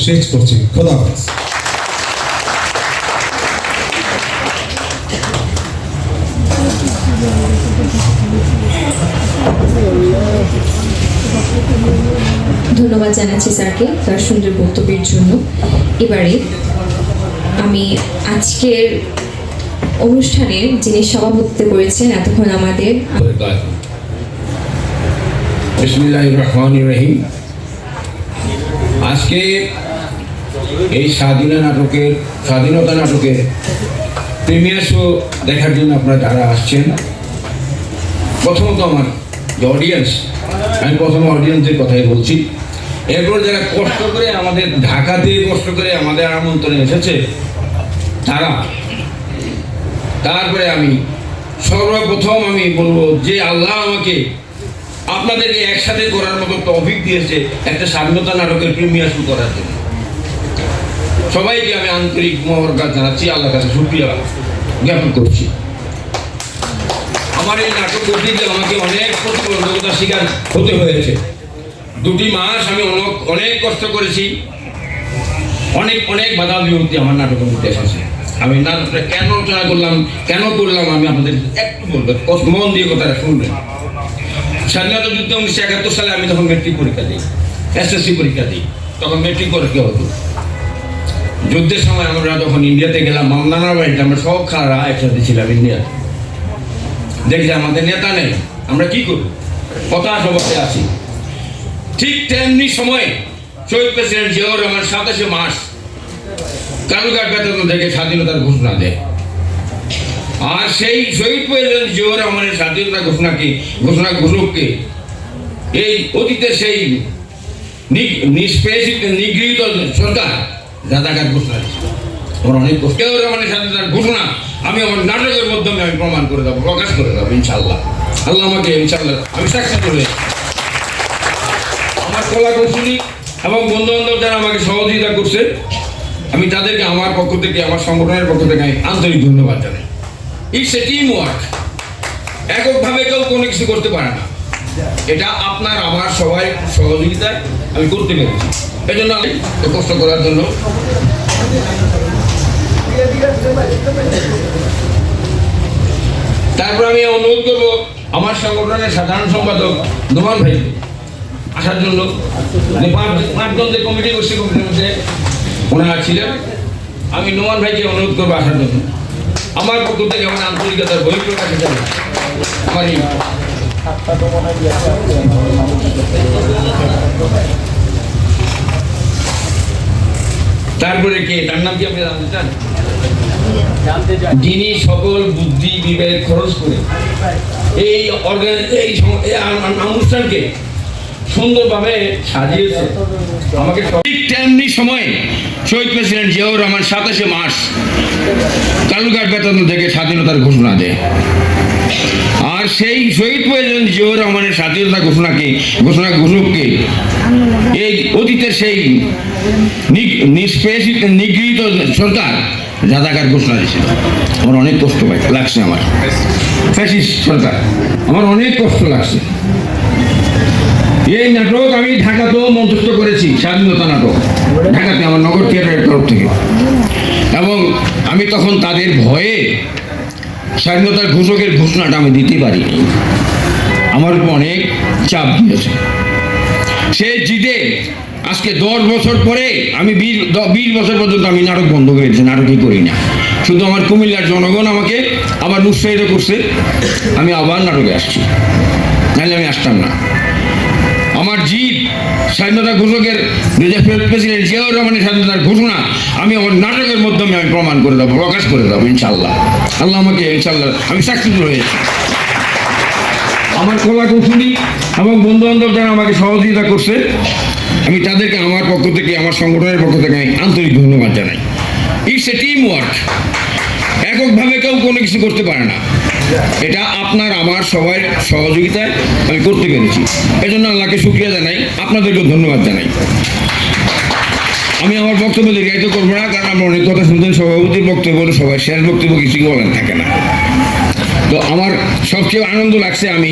শেষ করছি। খোদা হাফেজ। ধন্যবাদ জানাচ্ছি স্যারকে তার সুন্দর বক্তব্যের জন্য। এবারে আমি আজকের অনুষ্ঠানের যিনি সভাপতিত্ব করেছেন এতক্ষণ আমাদের বিসমিল্লাহির রহমানির রহিম। আজকে এই স্বাধীনতা নাটকের প্রিমিয়ার শো দেখার জন্য আপনারা যারা আসছেন, প্রথমত আমার যে অডিয়েন্স, আমি প্রথমে অডিয়েন্সের কথাই বলছি। এরপর যারা কষ্ট করে আমাদের ঢাকা দিয়ে কষ্ট করে আমাদের আমন্ত্রণে এসেছে তারা, তারপরে আমি সর্বপ্রথম আমি বলবো যে আল্লাহ আমাকে আপনাদেরকে একসাথে করার মতো তৌফিক দিয়েছে একটা স্বাধীনতা নাটকের প্রিমিয়ার শো করার জন্য। সবাইকে আমি আন্তরিক মোবারকবাদ জানাচ্ছি, আল্লাহর কাছে শুকরিয়া জ্ঞাপন করছি। আমার এই নাটক করতে গিয়ে আমাকে অনেক প্রতিবন্ধকতার শিকার হতে হয়েছে। 2 মাস আমি অনেক কষ্ট করেছি, অনেক বাধা বিপত্তি আমার নাটকের মধ্যে এসেছে। আমি নাটকটা কেন রচনা করলাম, কেন করলাম, আমি আপনাদের একটু বলবো, মন দিয়ে কথাটা শুনবেন। স্বাধীনতা যুদ্ধ 1971 সালে আমি তখন মেট্রিক পরীক্ষা দিই, এসএসসি পরীক্ষা দিই। তখন মেট্রিক পরীক্ষা হতো। যুদ্ধের সময় আমরা যখন ইন্ডিয়াতে গেলাম, মামনানার বাড়িতে আমরা সব খালারা একসাথে ছিলাম ইন্ডিয়াতে। দেখলে আমাদের নেতা নেই, আমরা কি করব, হতাশ অবস্থায় আছি। ঠিক তেমনি সময় শহীদ প্রেসিডেন্ট জিয়াউর রহমান 27শে মার্চ কালুঘাট বেতার থেকে স্বাধীনতার ঘোষণা দেয়। আর সেই শহীদ প্রেসিডেন্ট জিয়াউর রহমানের স্বাধীনতা ঘোষণাকে এই অতীতের সেই নিগৃহীত সরকার রাজাঘাট ঘোষণা দিয়েছিল। আমার অনেক কষ্ট। জিয়াউর রহমানের স্বাধীনতার ঘোষণা আমি আমার নাটকের মাধ্যমে আমি প্রমাণ করে দেবো, প্রকাশ করে দেবো ইনশাআল্লাহ। আল্লাহ আমাকে ইনশাআল্লাহ আমি সাকসেসফুল হয়ে আমার কলা কৌশলী এবং বন্ধু বান্ধব যারা আমাকে সহযোগিতা করছে, আমি তাদেরকে আমার পক্ষ থেকে, আমার সংগঠনের পক্ষ থেকে আমি আন্তরিক ধন্যবাদ জানাই। It's a team work. এককভাবে কেউ কোনো কিছু করতে পারে না। এটা আপনার আমার সবাই সহযোগিতায় আমি করতে পেরেছি। এই জন্য আমি কষ্ট করার জন্য তারপর আমি অনুরোধ করবো আমার সংগঠনের সাধারণ সম্পাদক নোমান ভাই আসার জন্য। 5 জন যে কমিটি করছে, কমিটির মধ্যে ওনারা ছিলেন। আমি নোমান ভাইকে অনুরোধ করবো আসার জন্য। আমার পক্ষ থেকে আমার আন্তরিকতার বহিঃপ্রকাশ হিসাবে তারপরে কে, তার নাম কি আপনি জানতে চান? যিনি সকল বুদ্ধি বিবেক খরচ করে এই অনুষ্ঠানকে সুন্দরভাবে সাজিয়েছে। আমাকে ঠিক তেমনি সময়ে শহীদ প্রেসিডেন্ট জিয়াউর রহমান 27শে মার্চ কালুঘাট বেতার থেকে স্বাধীনতার ঘোষণা দেয়। আর সেই শহীদ প্রেসিডেন্ট জিয়াউর রহমানের স্বাধীনতা ঘোষণাকে এই অতীতের সেই নিগৃহীত সরকার রাজাঘাট ঘোষণা দিয়েছিল। আমার অনেক কষ্ট লাগছে, আমার ফ্যাসিস্ট সরকার, আমার অনেক কষ্ট লাগছে। এই নাটক আমি ঢাকাতেও মঞ্চস্থ করেছি, স্বাধীনতা নাটক ঢাকাতে আমার নগর থিয়েটারের তরফ থেকে। এবং আমি তখন তাদের ভয়ে স্বাধীনতার ঘোষকের ঘোষণাটা আমি দিতে পারিনি। আমার উপর অনেক চাপ দিয়েছে। সে জিতে আজকে 10 বছর পরে আমি 20 বছর পর্যন্ত আমি নাটক বন্ধ করে দিয়েছি, নাটকই করি না। শুধু আমার কুমিল্লার জনগণ আমাকে আবার উৎসাহিত করছে, আমি আবার নাটকে আসছি, নাহলে আমি আসতাম না। আমার জিত স্বাধীনতা ঘোষকের প্রেসিডেন্ট জিয়াউর রহমানের স্বাধীনতার ঘোষণা আমি আমার নাটকের মাধ্যমে আমি প্রমাণ করে দেবো, প্রকাশ করে দেবো ইনশাআল্লাহ। আল্লাহ আমাকে ইনশাআল্লাহ আমি সাকসেসফুল হয়েছি। আমার কলা কৌশলী এবং বন্ধু বান্ধব যারা আমাকে সহযোগিতা করছে, আমি তাদেরকে আমার পক্ষ থেকে, আমার সংগঠনের পক্ষ থেকে আমি আন্তরিক ধন্যবাদ জানাই। It's a team work. এককভাবে কেউ কোনো কিছু করতে পারে না। এটা আপনার আমার সবাই সহযোগিতায় আমি করতে পেরেছি। এই জন্য আল্লাহকে শুকরিয়া জানাই, আপনাদেরকেও ধন্যবাদ জানাই। আমি আমার বক্তব্য দীর্ঘায়িত করবো না, কারণ আমরা অনেক কথা শুনতেন। সভাপতির বক্তব্য বলে সবাই শেষ বক্তব্য কিছু বলেন থাকে না। তো আমার সবচেয়ে আনন্দ লাগছে আমি